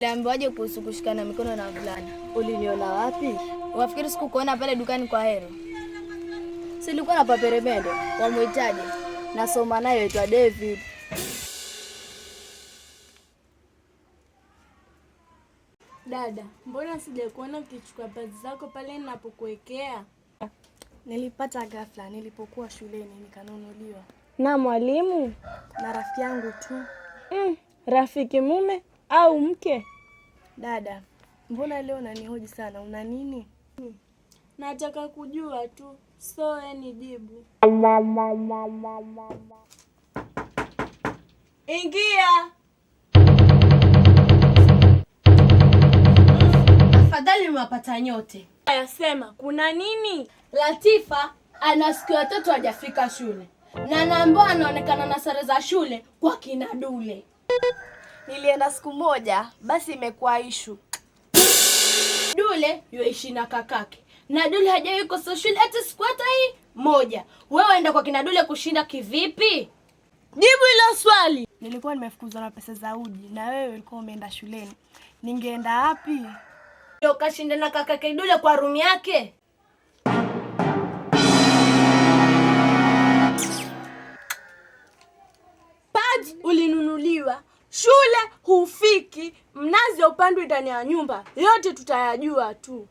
Niambiwaje kuhusu kushikana mikono na wavulana? Uliniona wapi? Wafikiri sikukuona pale dukani kwa Hero? Silikuwa na paperemende. Wamuitaje? Nasoma naye aitwa David. Dada, mbona sijakuona ukichukua pasi zako pale ninapokuwekea? Nilipata ghafla nilipokuwa shuleni nikanunuliwa. Na mwalimu? Na rafiki yangu tu. Rafiki mume au mke? Dada, mbona leo unanihoji sana? Una nini? Nataka kujua tu. So nijibu. Ingia. Afadhali mwapata nyote. Haya, sema, kuna nini? Latifa ana siku ya 3 hajafika shule. Na naambiwa anaonekana na sare za shule kwa kina Dule. Nilienda siku moja, basi imekuwa issue. Dule yuishi na kakake. Na Dule hajawahi kosa shule hata siku hata hii moja. Wewe enda kwa kina Dule kushinda kivipi? Jibu hilo swali. Nilikuwa nimefukuzwa na pesa za uji na wewe ulikuwa umeenda shuleni. Ningeenda wapi? Ndio kashinda na kakake Dule kwa room yake. Paji ulinunuliwa. Shule hufiki, mnazi upandwe ndani ya nyumba. Yote tutayajua tu.